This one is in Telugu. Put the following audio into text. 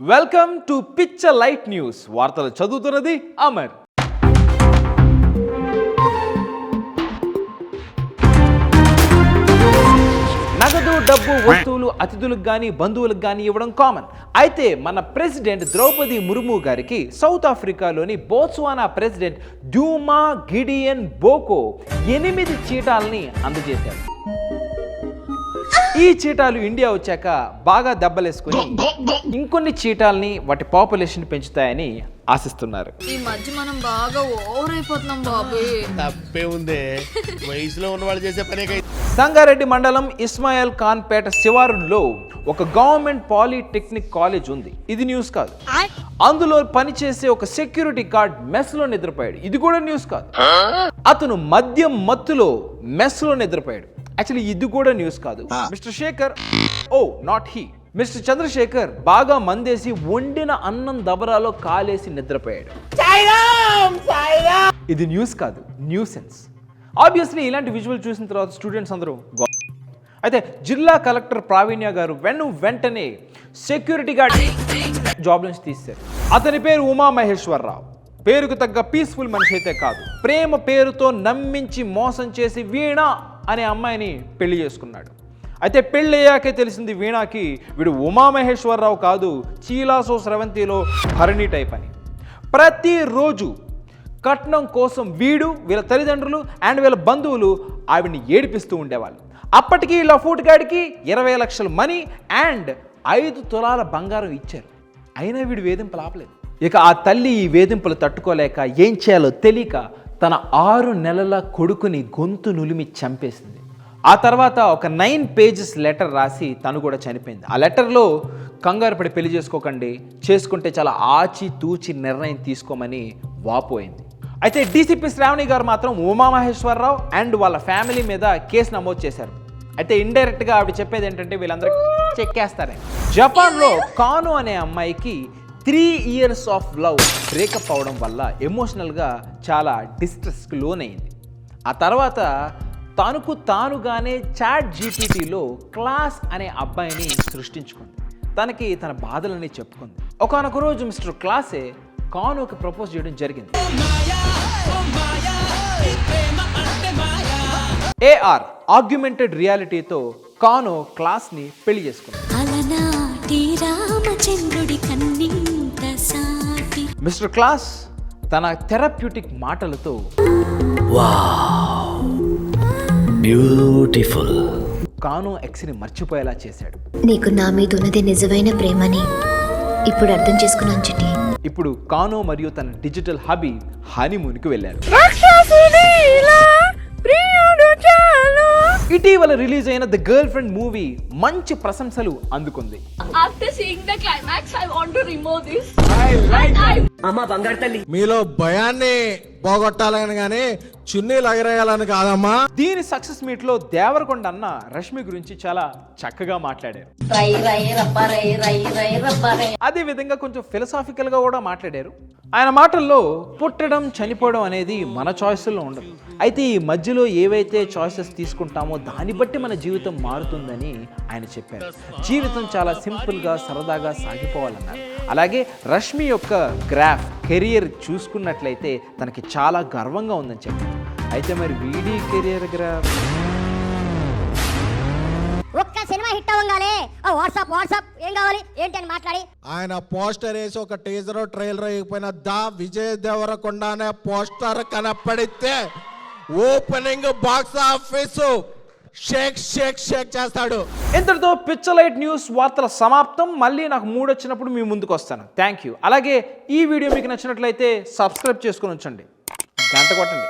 Welcome to picture light news. వార్తలు చదువుతున్నది అమర్. నగదు డబ్బు వస్తువులు అతిథులకు కానీ బంధువులకు కానీ ఇవ్వడం కామన్. అయితే మన ప్రెసిడెంట్ ద్రౌపది ముర్ము గారికి సౌత్ ఆఫ్రికాలోని బోట్స్వానా ప్రెసిడెంట్ డ్యూమా గిడియన్ బోకో 8 చీటాలని అందజేశారు. ఈ చీటాలు ఇండియా వచ్చాక బాగా దెబ్బలేసుకుని ఇంకొన్ని చీటాలని వాటి పాపులేషన్ పెంచుతాయని ఆశిస్తున్నారు. ఈ మధ్య మనం బాగా ఓవర్ అయిపోతున్నాం బాబు. తప్పే ఉందే, వయసులో ఉన్నవాళ్ళు చేసే పనే. సంగారెడ్డి మండలం ఇస్మాయిల్ ఖాన్ పేట శివారులో ఒక గవర్నమెంట్ పాలిటెక్నిక్ కాలేజ్ ఉంది. ఇది న్యూస్ కాదు. అందులో పనిచేసే ఒక సెక్యూరిటీ గార్డ్ మెస్ లో నిద్రపోయాడు. ఇది కూడా న్యూస్ కాదు. అతను మద్యం మత్తులో మెస్ లో నిద్రపోయాడు. యాక్చువల్లీ ఇది కూడా న్యూస్ కాదు. Mister Shekhar, not he, mister Chandrashekhar బాగా మందేసి వండిన అన్నం దబరాలో కాలేసి నిద్రపోయాడు. ఇది న్యూస్ కాదు, న్యూసెన్స్. ఆబ్వియస్లీ ఇలాంటి విజువల్ చూసిన తర్వాత స్టూడెంట్స్ అందరూ అయితే జిల్లా కలెక్టర్ ప్రావీణ్య గారు వెంటనే సెక్యూరిటీ గార్డ్ జాబ్ నుంచి తీశారు. అతని పేరు ఉమా మహేశ్వరరావు. పేరుకు తగ్గ పీస్ఫుల్ మనిషి అయితే కాదు. ప్రేమ పేరుతో నమ్మించి మోసం చేసి వీణ అనే అమ్మాయిని పెళ్లి చేసుకున్నాడు. అయితే పెళ్ళయ్యాకే తెలిసింది వీణాకి వీడు ఉమామహేశ్వరరావు కాదు, చీలాసో స్రవంతిలో భరణి టైప్ అని. ప్రతిరోజు కట్నం కోసం వీడు, వీళ్ళ తల్లిదండ్రులు అండ్ వీళ్ళ బంధువులు ఆవిడ్ని ఏడిపిస్తూ ఉండేవాళ్ళు. అప్పటికి లఫూట్ గాడికి 20 లక్షల మనీ అండ్ 5 తులాల బంగారం ఇచ్చారు. అయినా వీడు వేధింపులు ఆపలేదు. ఇక ఆ తల్లి ఈ వేధింపులు తట్టుకోలేక ఏం చేయాలో తెలియక తన 6 నెలల కొడుకుని గొంతు నులిమి చంపేసింది. ఆ తర్వాత ఒక 9 పేజెస్ లెటర్ రాసి తను కూడా చనిపోయింది. ఆ లెటర్లో కంగారు పడి పెళ్లి చేసుకోకండి, చేసుకుంటే చాలా ఆచి తూచి నిర్ణయం తీసుకోమని వాపోయింది. అయితే డీసీపీ శ్రావణి గారు మాత్రం ఉమామహేశ్వరరావు అండ్ వాళ్ళ ఫ్యామిలీ మీద కేసు నమోదు చేశారు. అయితే ఇండైరెక్ట్గా ఆవిడ చెప్పేది ఏంటంటే వీళ్ళందరూ చెక్కేస్తారని. జపాన్లో కాను అనే అమ్మాయికి 3 years ఆఫ్ లవ్ బ్రేకప్ అవడం వల్ల ఎమోషనల్గా చాలా డిస్ట్రెస్కి లోనైంది. ఆ తర్వాత తనకు తానుగానే చాట్ జీపీటీలో క్లాస్ అనే అబ్బాయిని సృష్టించుకుంది. తనకి తన బాధలని చెప్పుకుంది. ఒకానొక రోజు మిస్టర్ క్లాసే కానుకి ప్రపోజ్ చేయడం జరిగింది. ఏఆర్ ఆగ్యుమెంటెడ్ రియాలిటీతో కాను క్లాస్ని పెళ్లి చేసుకుంది. మిస్టర్ క్లాస్ తన థెరప్యూటిక్ మాటలతో బ్యూటిఫుల్ కాను ఎక్స్ని మర్చిపోయేలా చేశాడు. నీకు నా మీద ఉన్నది నిజమైన ప్రేమని ఇప్పుడు అర్థం చేసుకున్నాను చిట్టి. ఇప్పుడు కాను మరియు తన డిజిటల్ హబీ హనీమూన్కి వెళ్ళారు. ఇటీవల రిలీజ్ అయిన ది గర్ల్ ఫ్రెండ్ మూవీ మంచి ప్రశంసలు అందుకుంది. After seeing the climax, I want to remove this. మీలో భయాన్ని పోగొట్టాలని కానీ చున్నీలు ఎగరేయాలని కాదమ్మా. దీని సక్సెస్ మీట్ లో దేవరకొండ అన్న రష్మి గురించి చాలా చక్కగా మాట్లాడారు. అదే విధంగా కొంచెం ఫిలసాఫికల్ గా కూడా మాట్లాడారు. ఆయన మాటల్లో పుట్టడం చనిపోవడం అనేది మన చాయిస్లో ఉండదు. అయితే ఈ మధ్యలో ఏవైతే చాయిసెస్ తీసుకుంటామో దాన్ని బట్టి మన జీవితం మారుతుందని ఆయన చెప్పారు. జీవితం చాలా సింపుల్గా సరదాగా సాగిపోవాలన్నారు. అలాగే రష్మి యొక్క గ్రాఫ్ కెరియర్ చూసుకున్నట్లయితే తనకి చాలా గర్వంగా ఉందని చెప్పారు. అయితే మరి వీడి కెరియర్ గ్రాఫ్ ఒక్క సినిమా హిట్ అవ్వగానే వాట్సాప్ ఏం కావాలి ఏంటి అని మాట్లాడి ఆయన పోస్టర్ వేసి ఒక టీజర్ ట్రైలర్ అయిపోయిన దా విజయ్ దేవరకొండ అనే పోస్టర్ కనపడితే opening box office shake shake shake చేస్తాడు. ఇంతటితో పిక్చర్ లైట్ న్యూస్ వార్తల సమాప్తం. మళ్ళీ నాకు మూడ్ వచ్చినప్పుడు మీ ముందుకు వస్తాను. Thank you. అలాగే ఈ వీడియో మీకు నచ్చినట్లయితే సబ్స్క్రైబ్ చేసుకొని ఉంచండి, గంట కొట్టండి.